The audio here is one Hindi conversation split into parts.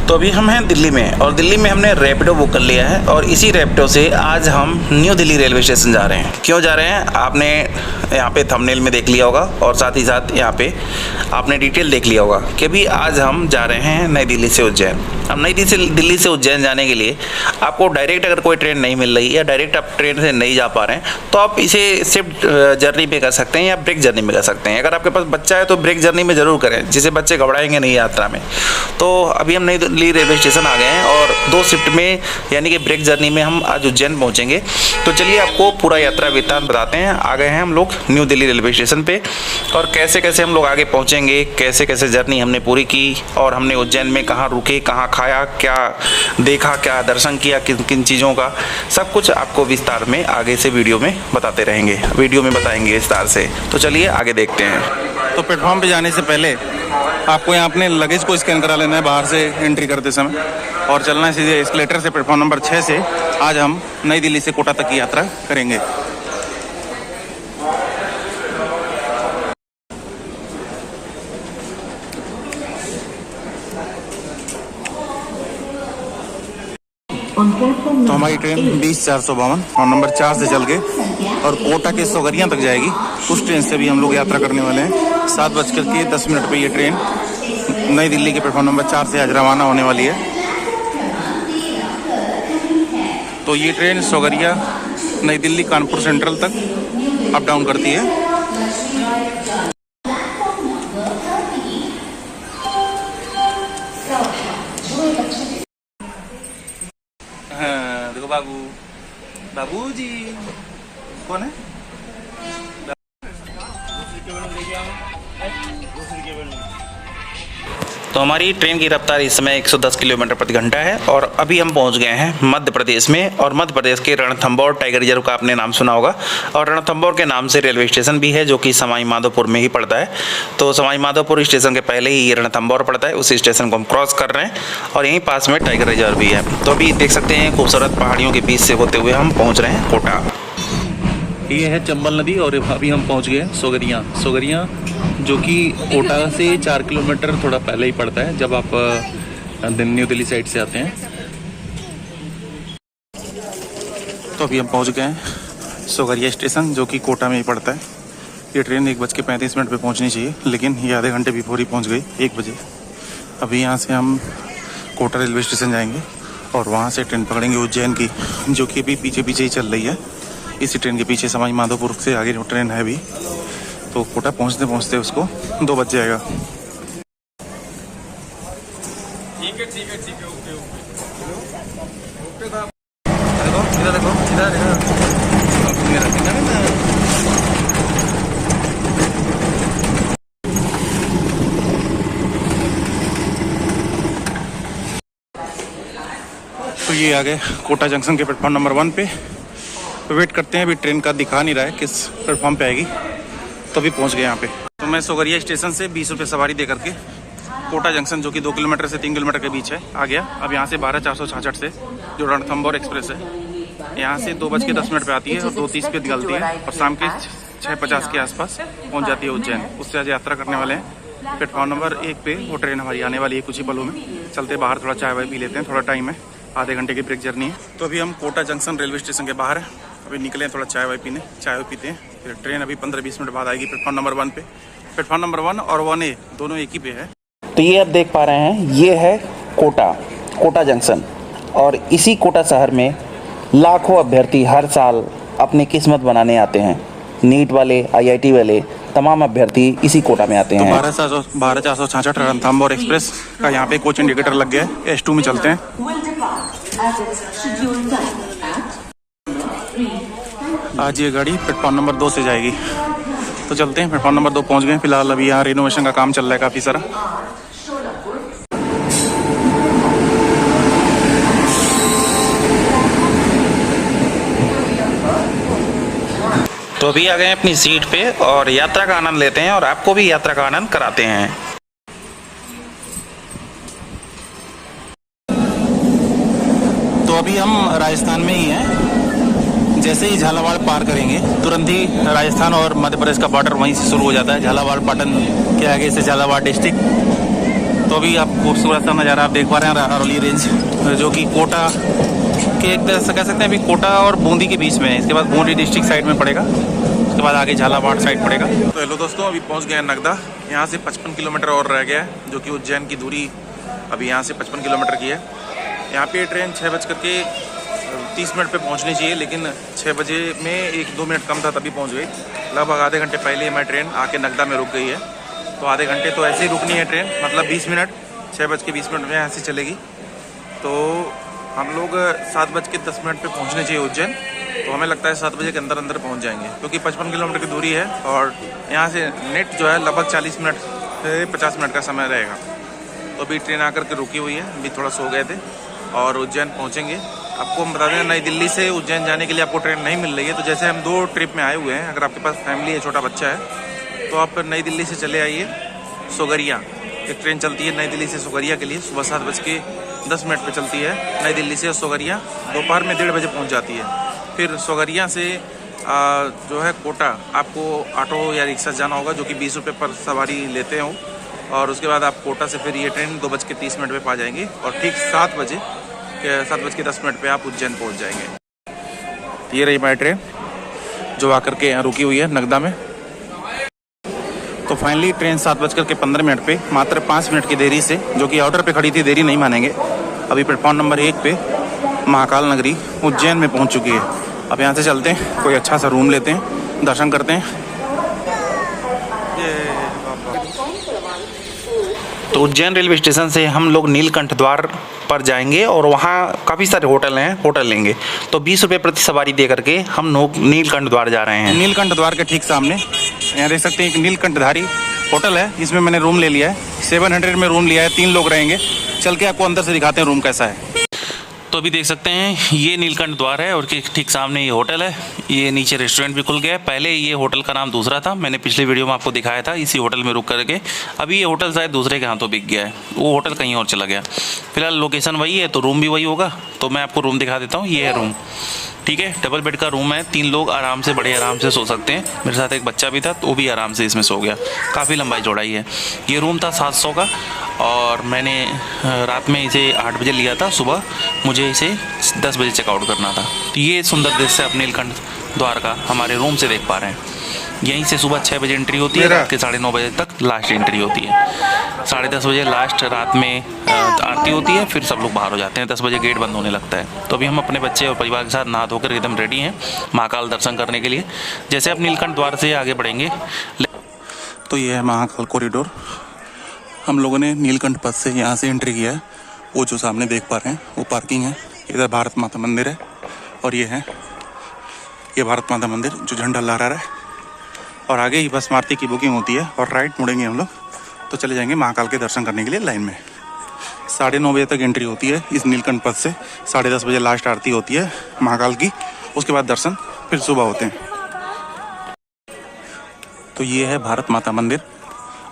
तो अभी हम हैं दिल्ली में और दिल्ली में हमने रैपिडो बुक कर लिया है और इसी रैपिडो से आज हम न्यू दिल्ली रेलवे स्टेशन जा रहे हैं। क्यों जा रहे हैं आपने यहाँ पे थंबनेल में देख लिया होगा और साथ ही साथ यहाँ पे आपने डिटेल देख लिया होगा कि अभी आज हम जा रहे हैं नई दिल्ली से उज्जैन। अब नई दिल्ली से उज्जैन जाने के लिए आपको डायरेक्ट अगर कोई ट्रेन नहीं मिल रही या डायरेक्ट आप ट्रेन से नहीं जा पा रहे हैं तो आप इसे शिफ्ट जर्नी में कर सकते हैं या ब्रेक जर्नी में कर सकते हैं। अगर आपके पास बच्चा है तो ब्रेक जर्नी में ज़रूर करें, जिससे बच्चे घबराएंगे नहीं यात्रा में। तो अभी हम नई दिल्ली रेलवे स्टेशन आ गए हैं और 2 शिफ्ट में यानी कि ब्रेक जर्नी में हम आज उज्जैन पहुंचेंगे। तो चलिए आपको पूरा यात्रा वृत्तांत बताते हैं। आ गए हैं हम लोग न्यू दिल्ली रेलवे स्टेशन पे और कैसे कैसे हम लोग आगे पहुंचेंगे, कैसे कैसे जर्नी हमने पूरी की और हमने उज्जैन में कहाँ रुके, कहाँ खाया, क्या देखा, क्या दर्शन किया, किन किन चीज़ों का, सब कुछ आपको विस्तार में आगे से वीडियो में बताते रहेंगे, वीडियो में बताएंगे विस्तार से। तो चलिए आगे देखते हैं। तो प्लेटफॉर्म पे जाने से पहले आपको यहाँ अपने लगेज को स्कैन करा लेना है बाहर से एंट्री करते समय और चलना है सीधे एस्केलेटर से प्लेटफॉर्म नंबर 6 से। आज हम नई दिल्ली से कोटा तक की यात्रा करेंगे। तो हमारी ट्रेन 20-452 और नंबर 4 से चल के और कोटा के सोगरिया तक जाएगी। उस ट्रेन से भी हम लोग यात्रा करने वाले हैं। 7:10 पे ये ट्रेन नई दिल्ली के प्लेटफॉर्म नंबर 4 से आज रवाना होने वाली है। तो ये ट्रेन सोगरिया नई दिल्ली कानपुर सेंट्रल तक अप डाउन करती है। देखो बाबूजी कौन है? तो हमारी ट्रेन की रफ्तार इस समय 110 किलोमीटर प्रति घंटा है और अभी हम पहुंच गए हैं मध्य प्रदेश में। और मध्य प्रदेश के रणथंभौर टाइगर रिजर्व का आपने नाम सुना होगा और रणथंभौर के नाम से रेलवे स्टेशन भी है जो कि सवाई माधोपुर में ही पड़ता है। तो सवाई माधोपुर स्टेशन के पहले ही ये रणथंभौर पड़ता है। उस स्टेशन को हम क्रॉस कर रहे हैं और यहीं पास में टाइगर रिजर्व भी है। तो अभी देख सकते हैं खूबसूरत पहाड़ियों के बीच से होते हुए हम पहुँच रहे हैं कोटा। ये है चंबल नदी और अभी हम पहुंच गए सोगरिया जो कि कोटा से 4 किलोमीटर थोड़ा पहले ही पड़ता है जब आप न्यू दिल्ली साइड से आते हैं। तो अभी हम पहुंच गए हैं सोगरिया स्टेशन जो कि कोटा में ही पड़ता है। ये ट्रेन 1:35 पे पहुंचनी चाहिए लेकिन ये आधे घंटे बिफोर ही पहुंच गई 1 बजे। अभी यहाँ से हम कोटा रेलवे स्टेशन जाएंगे और वहाँ से ट्रेन पकड़ेंगे उज्जैन की, जो कि अभी पीछे पीछे ही चल रही है। इसी ट्रेन के पीछे सवाई माधोपुर से आगे जो ट्रेन है अभी, तो कोटा पहुंचते पहुंचते उसको 2 बज जाएगा। ठीक है ओके देखो तो ये आ गए कोटा जंक्शन के प्लेटफॉर्म नंबर 1 पे। तो वेट करते हैं, अभी ट्रेन का दिखा नहीं रहा है किस प्लेटफॉर्म पे आएगी। तो अभी पहुंच गए यहाँ पे। तो मैं सोगरिया स्टेशन से 20 रुपये सवारी दे करके कोटा जंक्शन जो कि 2 किलोमीटर से 3 किलोमीटर के बीच है आ गया। अब यहाँ से 12-466 से जो रणथंभौर एक्सप्रेस है यहाँ से 2:10 पे आती है और 2:30 पे निकलती है और शाम के 6:50 के आसपास पहुँच जाती है उज्जैन। उससे आज यात्रा करने वाले हैं प्लेटफॉर्म नंबर 1 पे। वो ट्रेन हमारी आने वाली है कुछ ही पलों में। चलते बाहर थोड़ा चाय वाय पी लेते हैं, थोड़ा टाइम है, आधे घंटे की ब्रेक जर्नी है। तो अभी हम कोटा जंक्शन रेलवे स्टेशन के बाहर है। अभी निकले थोड़ा चाय वाय पीने, चाय पीते हैं। फिर ट्रेन अभी 15-20 मिनट बाद आएगी प्लेटफॉर्म नंबर 1 पे। प्लेटफॉर्म नंबर 1 और 1A दोनों एक ही पे है। तो ये आप देख पा रहे हैं, ये है कोटा जंक्शन और इसी कोटा शहर में लाखों अभ्यर्थी हर साल अपनी किस्मत बनाने आते हैं। नीट वाले, IIT वाले तमाम अभ्यर्थी इसी कोटा में आते हैं। तो 12-466 रणथंभौर एक्सप्रेस का यहाँ पे कोच इंडिकेटर लग गया है। S2 में चलते हैं। आज ये गाड़ी प्लेटफॉर्म नंबर 2 से जाएगी। तो चलते हैं, प्लेटफॉर्म नंबर 2 पहुंच गए। फिलहाल अभी यहाँ रिनोवेशन का काम चल रहा है काफ़ी सारा। तो अभी आ गए अपनी सीट पे और यात्रा का आनंद लेते हैं और आपको भी यात्रा का आनंद कराते हैं। तो अभी हम राजस्थान में ही हैं। जैसे ही झालावाड़ पार करेंगे तुरंत ही राजस्थान और मध्य प्रदेश का बॉर्डर वहीं से शुरू हो जाता है। झालावाड़ पाटन के आगे से झालावाड़ डिस्ट्रिक्ट। तो अभी आप खूबसूरत सा नज़ारा आप देख पा रहे हैं अरौली रेंज, जो कि कोटा के एक तरह से कह सकते हैं अभी कोटा और बूंदी के बीच में है। इसके बाद बूंदी डिस्ट्रिक्ट साइड में पड़ेगा, उसके बाद आगे झालावाड़ साइड पड़ेगा। तो हेलो दोस्तों, अभी पहुंच गए हैं नगदा। यहाँ से 55 किलोमीटर और रह गया है, जो कि उज्जैन की दूरी अभी यहाँ से 55 किलोमीटर की है। यहाँ पे ट्रेन 6:30 पे पहुँचनी चाहिए, लेकिन 6 बजे में 1-2 मिनट कम था तभी पहुँच गई। लगभग आधे घंटे पहले हमारी ट्रेन आके नगदा में रुक गई है। तो आधे घंटे तो ऐसे ही रुकनी है ट्रेन, मतलब 20 मिनट, 6:20 में यहाँ से चलेगी। तो हम लोग 7:10 पे पहुँचने चाहिए उज्जैन। तो हमें लगता है 7 बजे के अंदर अंदर पहुँच जाएंगे, क्योंकि 55 किलोमीटर की दूरी है और यहाँ से नेट जो है लगभग 40 मिनट से 50 मिनट का समय रहेगा। तो अभी ट्रेन आकर के रुकी हुई है, अभी थोड़ा सो गए थे और उज्जैन पहुँचेंगे। आपको हम बता दें, नई दिल्ली से उज्जैन जाने के लिए आपको ट्रेन नहीं मिल रही है। तो जैसे हम 2 ट्रिप में आए हुए हैं, अगर आपके पास फैमिली है, छोटा बच्चा है, तो आप नई दिल्ली से चले आइए सोगरिया। एक ट्रेन चलती है नई दिल्ली से सोगरिया के लिए, सुबह 7:10 पे चलती है नई दिल्ली से सोगरिया। दोपहर में 1:30 बजे पहुंच जाती है। फिर सोगरिया से जो है कोटा, आपको ऑटो या रिक्शा जाना होगा, जो कि 20 रुपये पर सवारी लेते हो। और उसके बाद आप कोटा से फिर ये ट्रेन 2:30 पे पा जाएंगी और ठीक 7:10 पे आप उज्जैन पहुँच जाएंगे। ये रही हमारी ट्रेन जो आकर के यहाँ रुकी हुई है नगदा में। तो फाइनली ट्रेन 7:15 पे मात्र 5 मिनट की देरी से, जो कि ऑर्डर पे खड़ी थी, देरी नहीं मानेंगे, अभी प्लेटफॉर्म नंबर 1 पे महाकाल नगरी उज्जैन में पहुंच चुकी है। अब यहाँ से चलते हैं, कोई अच्छा सा रूम लेते हैं, दर्शन करते हैं। तो उज्जैन रेलवे स्टेशन से हम लोग नीलकंठ द्वार पर जाएंगे और वहाँ काफ़ी सारे होटल हैं, होटल लेंगे। तो 20 रुपये प्रति सवारी दे करके हम लोग नीलकंठ द्वार जा रहे हैं। नीलकंठ द्वार के ठीक सामने यहाँ देख सकते हैं एक नीलकंठधारी होटल है, इसमें मैंने रूम ले लिया है। 700 में रूम लिया है, 3 लोग रहेंगे। चल के आपको अंदर से दिखाते हैं रूम कैसा है। तो अभी देख सकते हैं ये नीलकंठ द्वार है और ठीक सामने ये होटल है। ये नीचे रेस्टोरेंट भी खुल गया है। पहले ये होटल का नाम दूसरा था, मैंने पिछले वीडियो में आपको दिखाया था, इसी होटल में रुक करके। अभी ये होटल शायद दूसरे के हाथों बिक गया है, वो होटल कहीं और चला गया। फिलहाल लोकेशन वही है, तो रूम भी वही होगा। तो मैं आपको रूम दिखा देता हूँ। ये है रूम, ठीक है, डबल बेड का रूम है। 3 लोग आराम से, बड़े आराम से सो सकते हैं। मेरे साथ एक बच्चा भी था, तो वो भी आराम से इसमें सो गया। काफ़ी लंबाई चौड़ाई है। ये रूम था 700 का और मैंने रात में इसे 8 बजे लिया था। सुबह मुझे इसे 10 बजे चेकआउट करना था। तो ये सुंदर दृश्य आप नीलकंठ द्वार का हमारे रूम से देख पा रहे हैं। यहीं से सुबह 6 बजे एंट्री होती है, रात के 9:30 बजे तक लास्ट एंट्री होती है। 10:30 बजे लास्ट रात में आरती होती है, फिर सब लोग बाहर हो जाते हैं। 10 बजे गेट बंद होने लगता है। तो अभी हम अपने बच्चे और परिवार के साथ नहा धोकर एकदम रेडी हैं महाकाल दर्शन करने के लिए। जैसे आप नीलकंठ द्वार से आगे बढ़ेंगे, तो ये है महाकाल कॉरिडोर। हम लोगों ने नीलकंठ पथ से यहाँ से एंट्री किया है। वो जो सामने देख पा रहे हैं वो पार्किंग है। इधर भारत माता मंदिर है और ये है ये भारत माता मंदिर जो झंडा लहरा रहा है। और आगे ही बस मारुति की बुकिंग होती है और राइट मुड़ेंगे हम लोग तो चले जाएंगे महाकाल के दर्शन करने के लिए लाइन में। 9:30 बजे तक एंट्री होती है इस नीलकंठ पथ से। 10:30 बजे लास्ट आरती होती है महाकाल की, उसके बाद दर्शन फिर सुबह होते हैं। तो ये है भारत माता मंदिर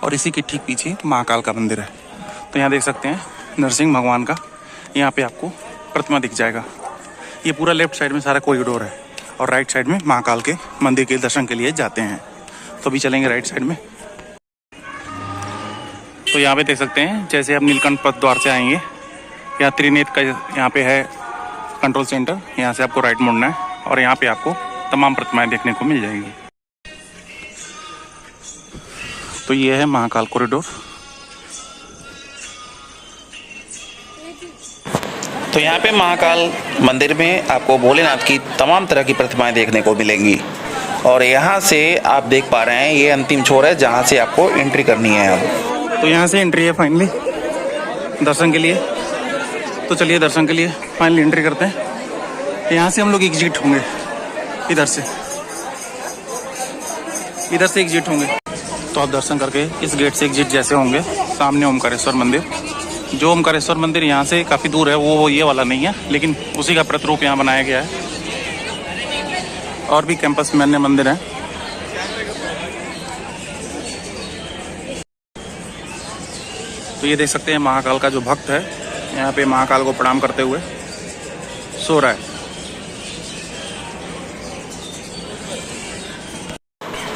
और इसी के ठीक पीछे महाकाल का मंदिर है। तो यहाँ देख सकते हैं नरसिंह भगवान का, यहाँ पे आपको प्रतिमा दिख जाएगा। ये पूरा लेफ्ट साइड में सारा कॉरिडोर है और राइट साइड में महाकाल के मंदिर के दर्शन के लिए जाते हैं। तो अभी चलेंगे राइट साइड में। तो यहाँ पे देख सकते हैं जैसे आप नीलकंठ पथ द्वार से आएंगे, यहाँ त्रिनेत्र का यहाँ पे है कंट्रोल सेंटर। यहाँ से आपको राइट मुड़ना है और यहाँ पे आपको तमाम प्रतिमाएं देखने को मिल जाएंगी। तो ये है महाकाल कॉरिडोर। तो यहाँ पे महाकाल मंदिर में आपको भोलेनाथ की तमाम तरह की प्रतिमाएं देखने को मिलेंगी। और यहाँ से आप देख पा रहे हैं ये अंतिम छोर है जहाँ से आपको एंट्री करनी है। अब तो यहाँ से एंट्री है फाइनली दर्शन के लिए। तो चलिए दर्शन के लिए फाइनली एंट्री करते हैं। यहाँ से हम लोग एग्जिट होंगे, इधर से एग्जिट होंगे। तो आप दर्शन करके इस गेट से एग्जिट जैसे होंगे, सामने ओमकारेश्वर मंदिर। जो ओमकारेश्वर मंदिर यहाँ से काफ़ी दूर है, वो ये वाला नहीं है, लेकिन उसी का प्रतिरूप यहाँ बनाया गया है। और भी कैंपस में अन्य मंदिर हैं। तो ये देख सकते हैं महाकाल का जो भक्त है यहाँ पे महाकाल को प्रणाम करते हुए सो रहा है।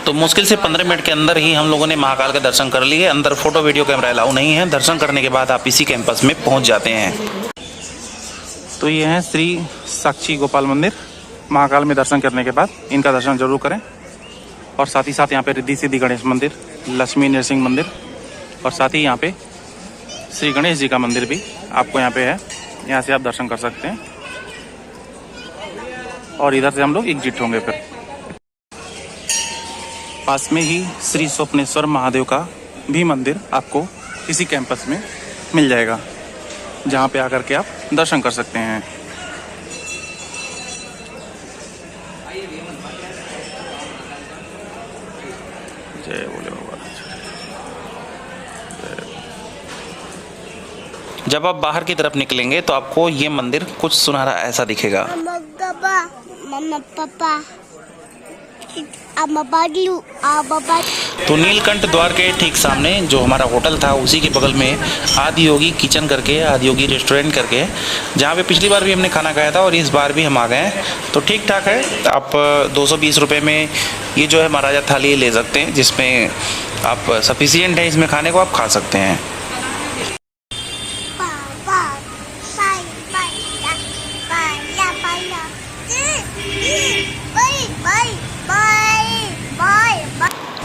तो मुश्किल से 15 मिनट के अंदर ही हम लोगों ने महाकाल का दर्शन कर लिए। अंदर फोटो वीडियो कैमरा अलाउ नहीं है। दर्शन करने के बाद आप इसी कैंपस में पहुंच जाते हैं। तो ये है श्री साक्षी गोपाल मंदिर। महाकाल में दर्शन करने के बाद इनका दर्शन जरूर करें। और साथ ही साथ यहाँ पे रिद्धि सिद्धि गणेश मंदिर, लक्ष्मी नरसिंह मंदिर और साथ ही यहाँ पे श्री गणेश जी का मंदिर भी आपको यहाँ पे है। यहाँ से आप दर्शन कर सकते हैं और इधर से हम लोग एग्जिट होंगे। फिर पास में ही श्री स्वप्नेश्वर महादेव का भी मंदिर आपको इसी कैंपस में मिल जाएगा, जहाँ पे आकर के आप दर्शन कर सकते हैं। जय बोले बाबा। जब आप बाहर की तरफ निकलेंगे तो आपको ये मंदिर कुछ सुनहरा ऐसा दिखेगा। मम्मा पापा बाबा। तो नीलकंठ द्वार के ठीक सामने जो हमारा होटल था उसी के बगल में आदि योगी किचन करके, आदि योगी रेस्टोरेंट करके, जहाँ पे पिछली बार भी हमने खाना खाया था और इस बार भी हम आ गए हैं। तो ठीक ठाक है। आप 220 रुपये में ये जो है महाराजा थाली ले सकते हैं, जिसमें आप सफिशिएंट है इसमें खाने को, आप खा सकते हैं।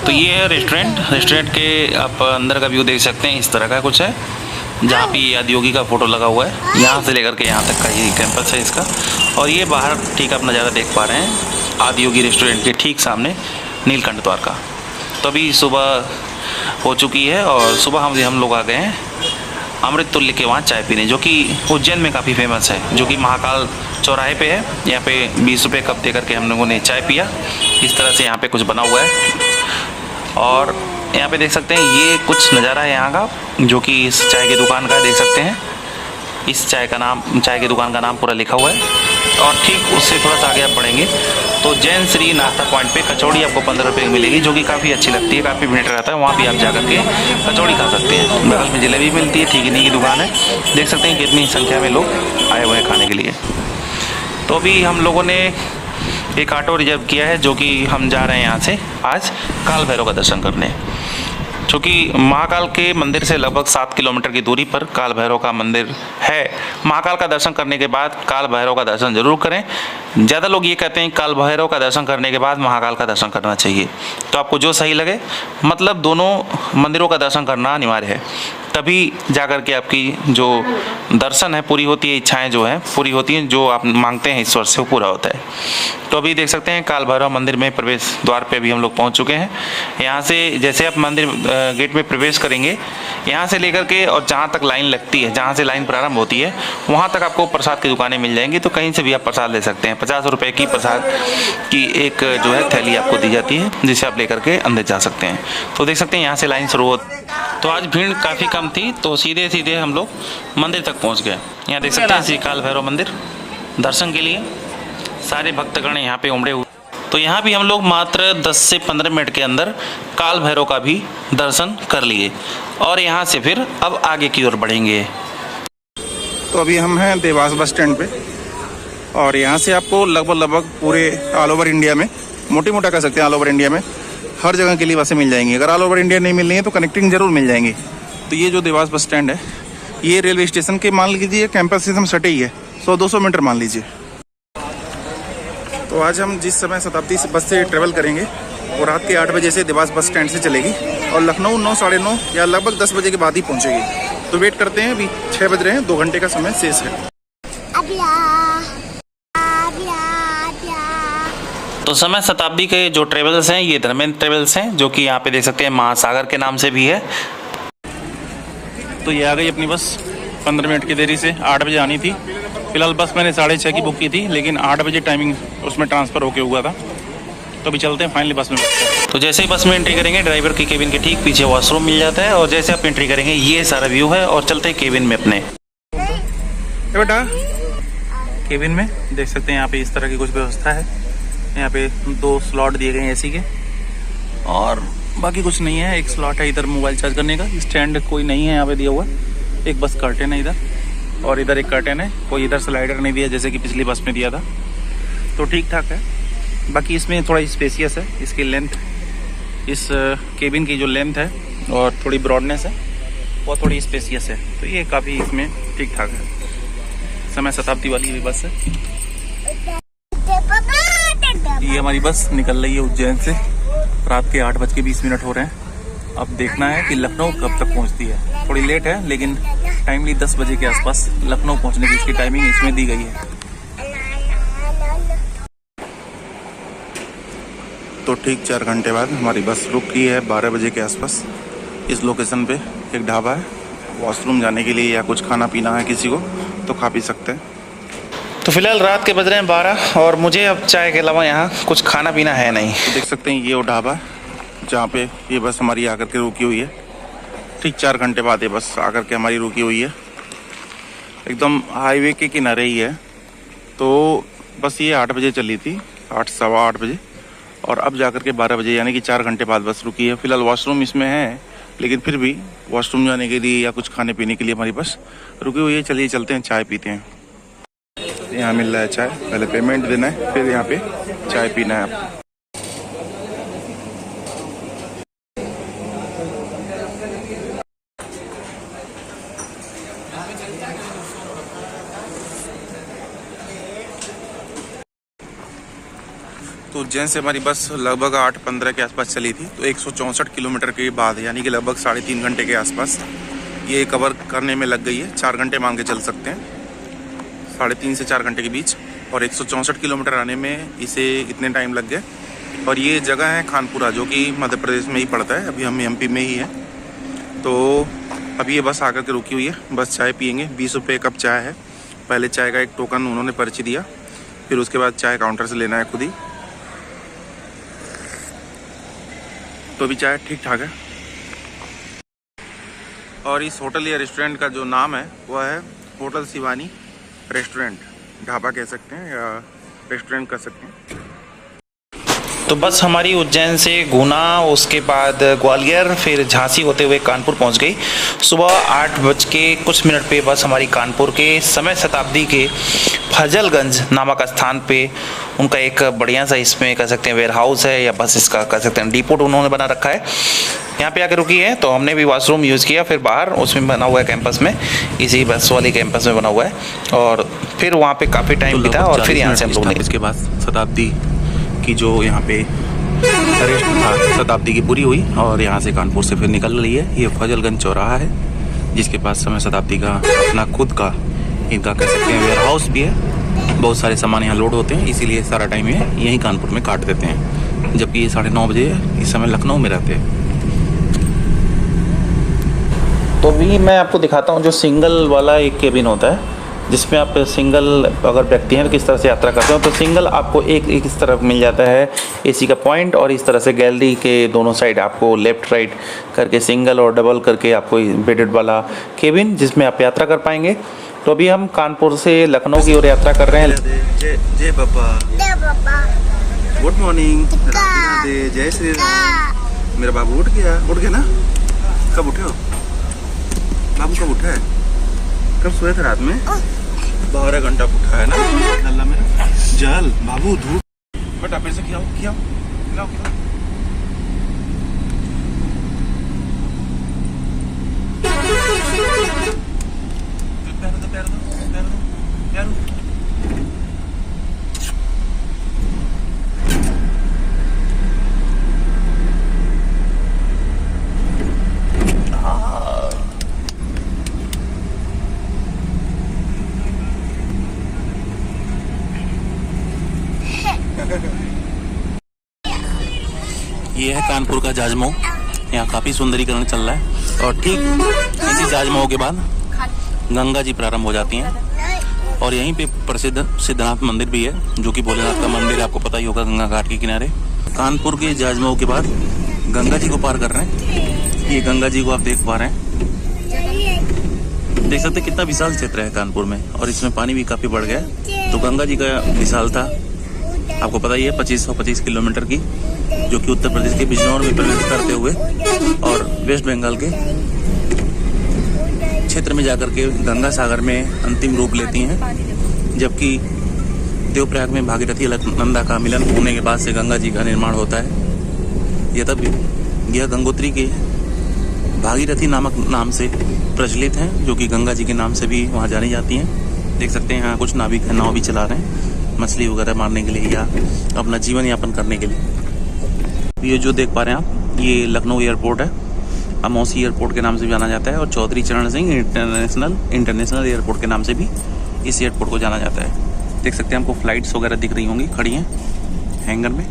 तो ये है रेस्टोरेंट के आप अंदर का व्यू देख सकते हैं। इस तरह का कुछ है, जहाँ पे आदि योगी का फोटो लगा हुआ है। यहाँ से लेकर के यहाँ तक का ही कैंपस है इसका। और ये बाहर ठीक आप नज़ारा देख पा रहे हैं आदि योगी रेस्टोरेंट के ठीक सामने नीलकंठ द्वार का। तो अभी सुबह हो चुकी है और सुबह हम लोग आ गए हैं अमृत तुल्य के वहाँ चाय पीने, जो कि उज्जैन में काफ़ी फेमस है, जो कि महाकाल चौराहे पे है। यहाँ पे 20 रुपये कप दे करके हम लोगों ने चाय पिया। इस तरह से यहाँ पे कुछ बना हुआ है और यहाँ पे देख सकते हैं ये कुछ नज़ारा है यहाँ का, जो कि इस चाय की दुकान का देख सकते हैं। इस चाय की दुकान का नाम पूरा लिखा हुआ है। और ठीक उससे थोड़ा सा आगे आप बढ़ेंगे तो जैन श्री नाश्ता पॉइंट पे कचौड़ी आपको 15 रुपये की मिलेगी, जो कि काफ़ी अच्छी लगती है, काफ़ी मिनट रहता है। वहाँ भी आप जा करके कचौड़ी खा सकते हैं। बगल में जलेबी मिलती है, ठीक इन्हीं की दुकान है। देख सकते हैं कितनी संख्या में लोग आए हुए हैं खाने के लिए। तो अभी हम लोगों ने एक ऑटो रिजर्व किया है, जो कि हम जा रहे हैं यहाँ से आज काल भैरव का दर्शन करने। चूँकि महाकाल के मंदिर से लगभग 7 किलोमीटर की दूरी पर काल भैरव का मंदिर है। महाकाल का दर्शन करने के बाद काल भैरव का दर्शन जरूर करें। ज़्यादा लोग ये कहते हैं काल भैरव का दर्शन करने के बाद महाकाल का दर्शन करना चाहिए। तो आपको जो सही लगे, मतलब दोनों मंदिरों का दर्शन करना अनिवार्य है, तभी जा कर के आपकी जो दर्शन है पूरी होती है, इच्छाएं जो हैं पूरी होती हैं, जो आप मांगते हैं ईश्वर से वो पूरा होता है। तो अभी देख सकते हैं काल भैरव मंदिर में प्रवेश द्वार पे भी हम लोग पहुंच चुके हैं। यहाँ से जैसे आप मंदिर गेट में प्रवेश करेंगे, यहाँ से लेकर के और जहाँ तक लाइन लगती है, जहाँ से लाइन प्रारंभ होती है, वहाँ तक आपको प्रसाद की दुकानें मिल जाएंगी। तो कहीं से भी आप प्रसाद ले सकते हैं। 50 रुपये की प्रसाद की एक जो है थैली आपको दी जाती है, जिसे आप लेकर के अंदर जा सकते हैं। तो देख सकते हैं यहाँ से लाइन शुरू होती। तो आज भीड़ काफ़ी कम थी, तो सीधे हम लोग मंदिर तक पहुँच गए। यहाँ देख सकते हैं श्री काल भैरव मंदिर दर्शन के लिए सारे भक्तगण यहाँ पे उमड़े हुए। तो यहाँ भी हम लोग मात्र 10 से 15 मिनट के अंदर काल भैरव का भी दर्शन कर लिए और यहाँ से फिर अब आगे की ओर बढ़ेंगे। तो अभी हम हैं देवास बस स्टैंड पे और यहाँ से आपको लगभग पूरे ऑल ओवर इंडिया में, मोटा कह सकते हैं ऑल ओवर इंडिया में, हर जगह के लिए बसें मिल जाएंगी। अगर ऑल ओवर इंडिया नहीं मिल रही है तो कनेक्टिंग जरूर मिल जाएंगी। तो ये जो देवास बस स्टैंड है, ये रेलवे स्टेशन के मान लीजिए कैंपस से हम सटे ही है, 100-200 मीटर मान लीजिए। तो आज हम जिस समय शताब्दी बस से ट्रेवल करेंगे वो रात के 8 बजे से देवास बस स्टैंड से चलेगी और लखनऊ 9, 9:30 या लगभग 10 बजे के बाद ही पहुंचेगी। तो वेट करते हैं, अभी 6 बज रहे हैं, 2 घंटे का समय शेष है। तो समय शताब्दी के जो ट्रेवल्स हैं, ये धर्मेंद्र ट्रेवल्स हैं, जो कि यहाँ पे देख सकते हैं महासागर के नाम से भी है। तो ये आ गई अपनी बस 15 मिनट की देरी से। 8 बजे आनी थी। फिलहाल बस मैंने 6:30 की बुक की थी, लेकिन 8 बजे टाइमिंग उसमें ट्रांसफ़र होके हुआ था। तो अभी चलते हैं फाइनली बस में। तो जैसे ही बस में एंट्री करेंगे, ड्राइवर की केबिन के ठीक पीछे वॉशरूम मिल जाता है और जैसे आप एंट्री करेंगे ये सारा व्यू है और चलते हैं केबिन में अपने। बेटा केबिन में देख सकते हैं यहाँ पे इस तरह की कुछ व्यवस्था है। यहाँ पे 2 स्लॉट दिए गए हैं एसी के और बाकी कुछ नहीं है। एक स्लॉट है इधर मोबाइल चार्ज करने का। स्टैंड कोई नहीं है यहाँ पे दिया हुआ। एक बस कर्टेन है इधर और इधर एक कर्टेन है। कोई इधर स्लाइडर नहीं दिया जैसे कि पिछली बस में दिया था। तो ठीक ठाक है। बाकी इसमें थोड़ा स्पेसियस है। इसकी लेंथ इस केबिन की जो लेंथ है और थोड़ी ब्रॉडनेस है वो थोड़ी स्पेसियस है, तो ये काफ़ी इसमें ठीक ठाक है। समय शताब्दी वाली ये बस है। ये हमारी बस निकल रही है उज्जैन से। रात के 8:20 हो रहे हैं। अब देखना है कि लखनऊ कब तक पहुंचती है। थोड़ी लेट है लेकिन टाइमली 10 बजे के आसपास लखनऊ पहुंचने की इसकी टाइमिंग इसमें दी गई है। तो ठीक 4 घंटे बाद हमारी बस रुकी है 12 बजे के आसपास। इस लोकेशन पे एक ढाबा है, वॉशरूम जाने के लिए या कुछ खाना पीना है किसी को तो खा पी सकते हैं। तो फिलहाल रात के बज रहे हैं 12 और मुझे अब चाय के अलावा यहाँ कुछ खाना पीना है नहीं। तो देख सकते हैं ये वो ढाबा है जहाँ पे ये बस हमारी आकर के रुकी हुई है। ठीक 4 घंटे बाद ये बस आकर के हमारी रुकी हुई है। एकदम हाईवे के किनारे ही है। तो बस ये 8 बजे चली थी, 8 सवा 8 बजे, और अब जाकर के 12 बजे, यानी कि 4 घंटे बाद बस रुकी है। फिलहाल वॉशरूम इसमें है लेकिन फिर भी वॉशरूम जाने के लिए या कुछ खाने पीने के लिए हमारी बस रुकी हुई है। चलिए चलते हैं, चाय पीते हैं। यहाँ मिल रहा है चाय, पहले पेमेंट देना है फिर यहाँ पे चाय पीना है। तो उज्जैन से हमारी बस लगभग 8:15 के आसपास चली थी। तो 164 किलोमीटर के बाद यानी कि लगभग 3.5 घंटे के आसपास ये कवर करने में लग गई है। 4 घंटे मान के चल सकते हैं, 3.5 से 4 घंटे के बीच। और 164 किलोमीटर आने में इसे इतने टाइम लग गए। और ये जगह है खानपुरा, जो कि मध्य प्रदेश में ही पड़ता है। अभी हम एमपी में ही हैं। तो अभी ये बस आकर के रुकी हुई है। बस चाय पियेंगे। 20 रुपये कप चाय है। पहले चाय का एक टोकन उन्होंने पर्ची दिया, फिर उसके बाद चाय काउंटर से लेना है खुद ही। तो अभी चाय ठीक ठाक है। और इस होटल या रेस्टोरेंट का जो नाम है वह है होटल शिवानी रेस्टोरेंट। ढाबा कह सकते हैं या रेस्टोरेंट कह सकते हैं। तो बस हमारी उज्जैन से गुना, उसके बाद ग्वालियर, फिर झांसी होते हुए कानपुर पहुंच गई। सुबह 8:00 पे बस हमारी कानपुर के समय शताब्दी के फजलगंज नामक स्थान पे उनका एक बढ़िया सा इसमें कह सकते हैं वेयर हाउस है या बस इसका कह सकते हैं डिपोट उन्होंने बना रखा है। यहाँ पे आकर रुकी है तो हमने भी वॉशरूम यूज़ किया। फिर बाहर उसमें बना हुआ है कैंपस में, इसी बस वाली कैंपस में बना हुआ है। और फिर वहाँ पे काफ़ी टाइम बीता और फिर यहाँ से हम लोग ने इसके बाद शताब्दी की जो यहाँ पे रेस्ट था शताब्दी की पूरी हुई और यहाँ से कानपुर से फिर निकल रही है। ये फजलगंज चौराहा है जिसके पास समय शताब्दी का अपना खुद का इनका कह सकते हैं वेयर हाउस भी है। बहुत सारे सामान यहाँ लोड होते हैं, इसीलिए सारा टाइम ये यहीं कानपुर में काट देते हैं, जबकि ये 9:30 बजे इस समय लखनऊ में रहते हैं। तो अभी मैं आपको दिखाता हूँ जो सिंगल वाला एक केबिन होता है जिसमें आप सिंगल अगर व्यक्ति हैं तो किस तरह से यात्रा करते हो। तो सिंगल आपको एक इस तरफ मिल जाता है एसी का पॉइंट, और इस तरह से गैलरी के दोनों साइड आपको लेफ्ट राइट करके सिंगल और डबल करके आपको बेडेड वाला केबिन जिसमें आप यात्रा कर पाएंगे। तो अभी हम कानपुर से लखनऊ की ओर यात्रा कर रहे हैं। जय बाबा, गुड मॉर्निंग, जय श्री राम। मेरा बाबू उठ गया ना? कब उठे हो बाबू? कब उठा है? कब सोए थे रात में? 12 घंटा उठा है ना नल्ला मेरा। जल बाबू धूप बेटा पैसे खिलाओ। प्यार दो। ये है कानपुर का जाजमऊ। यहाँ काफ़ी सुंदरीकरण चल रहा है और ठीक इसी जाजमऊ के बाद गंगा जी प्रारंभ हो जाती हैं। और यहीं पे प्रसिद्ध सिद्धनाथ मंदिर भी है जो कि भोलेनाथ का मंदिर है, आपको पता ही होगा, गंगा घाट के किनारे। कानपुर के जाजमऊ के बाद गंगा जी को पार कर रहे हैं। ये गंगा जी को आप देख पा रहे हैं, देख सकते कितना विशाल क्षेत्र है कानपुर में, और इसमें पानी भी काफ़ी बढ़ गया है। तो गंगा जी का विशालता आपको पता ही है 2525 किलोमीटर की, जो कि उत्तर प्रदेश के बिजनौर में प्रवेश करते हुए और वेस्ट बंगाल के क्षेत्र में जाकर के गंगा सागर में अंतिम रूप लेती हैं। जबकि देवप्रयाग में भागीरथी अलकनंदा का मिलन होने के बाद से गंगा जी का निर्माण होता है। यह गंगोत्री के भागीरथी नामक नाम से प्रचलित हैं, जो कि गंगा जी के नाम से भी वहाँ जानी जाती हैं। देख सकते हैं यहाँ कुछ नाविक नाव भी चला रहे हैं मछली वगैरह मारने के लिए या अपना जीवन यापन करने के लिए। ये जो देख पा रहे हैं आप, ये लखनऊ एयरपोर्ट है। अमौसी एयरपोर्ट के नाम से भी जाना जाता है और चौधरी चरण सिंह इंटरनेशनल एयरपोर्ट के नाम से भी इस एयरपोर्ट को जाना जाता है। देख सकते हैं हमको फ्लाइट्स वगैरह दिख रही होंगी खड़ी हैं हैंगर में।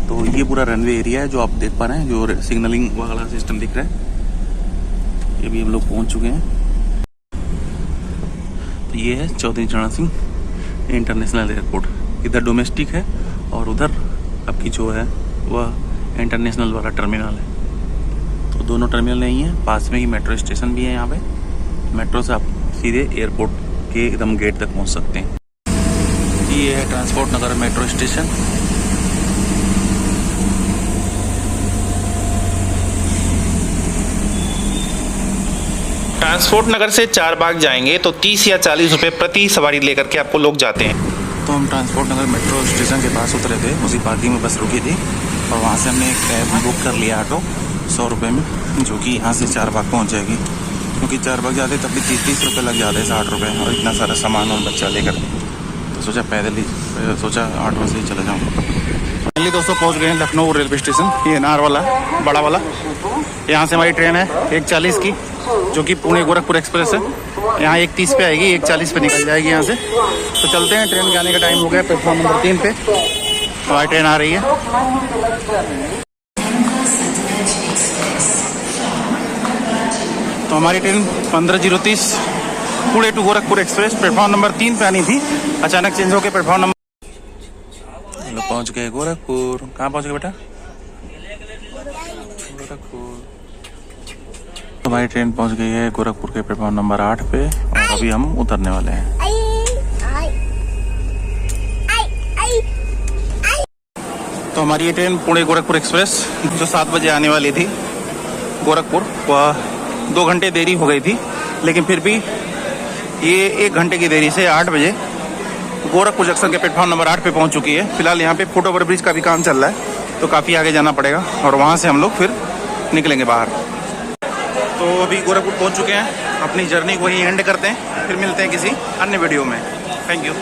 तो ये पूरा रनवे एरिया है जो आप देख पा रहे हैं, जो सिग्नलिंग वाला सिस्टम दिख रहा है। ये भी हम लोग पहुंच चुके हैं। तो ये है चौधरी चरण सिंह इंटरनेशनल एयरपोर्ट। इधर डोमेस्टिक है और उधर आपकी जो है वह इंटरनेशनल वाला टर्मिनल है। तो दोनों टर्मिनल नहीं है, पास में ही मेट्रो स्टेशन भी है। यहाँ पे मेट्रो से आप सीधे एयरपोर्ट के एकदम गेट तक पहुँच सकते हैं। ये है ट्रांसपोर्ट नगर मेट्रो स्टेशन। ट्रांसपोर्ट नगर से चारबाग जाएंगे तो 30 या 40 रुपये प्रति सवारी लेकर के आपको लोग जाते हैं। तो हम ट्रांसपोर्ट नगर मेट्रो स्टेशन के पास उतरे थे, उसी पार्किंग में बस रुकी थी और वहाँ से हमने एक कैब बुक कर लिया ऑटो 100 रुपये में, जो कि यहाँ से चारबाग पहुँच जाएगी। क्योंकि चारबाग जाते तब भी 30 रुपये लग जाते हैं, 60 रुपये, और इतना सारा सामान और बच्चा लेकर। तो सोचा पैदल ही ऑटो से ही चले जाऊँ। फाइनली दोस्तों पहुँच गए हैं लखनऊ रेलवे स्टेशन। ये नार वाला बड़ा वाला, यहाँ से हमारी ट्रेन है 1:40 की, जो कि पुणे गोरखपुर एक्सप्रेस है। यहाँ 1:30 पे आएगी, 1:40 पे निकल जाएगी यहाँ से। तो चलते हैं, ट्रेन के आने का टाइम हो गया। प्लेटफॉर्म नंबर 3 पे हमारी ट्रेन आ रही है। तो हमारी train 15:30 Pune to Gorakhpur express platform number 3 पे आनी थी, अचानक चेंज होकर प्लेटफॉर्म नंबर पहुँच गए गोरखपुर। कहाँ पहुँच गए बेटा? गोरखपुर। हमारी ट्रेन पहुंच गई है गोरखपुर के प्लेटफॉर्म नंबर 8 पे और अभी हम उतरने वाले हैं। तो हमारी ये ट्रेन पुणे गोरखपुर एक्सप्रेस जो 7 बजे आने वाली थी गोरखपुर, वह 2 घंटे देरी हो गई थी, लेकिन फिर भी ये 1 घंटे की देरी से 8 बजे गोरखपुर जंक्शन के प्लेटफॉर्म नंबर 8 पे पहुंच चुकी है। फिलहाल यहाँ पे फुट ओवर ब्रिज का भी काम चल रहा है, तो काफ़ी आगे जाना पड़ेगा और वहाँ से हम लोग फिर निकलेंगे बाहर। तो अभी गोरखपुर पहुंच चुके हैं, अपनी जर्नी को ही एंड करते हैं, फिर मिलते हैं किसी अन्य वीडियो में। Thank you.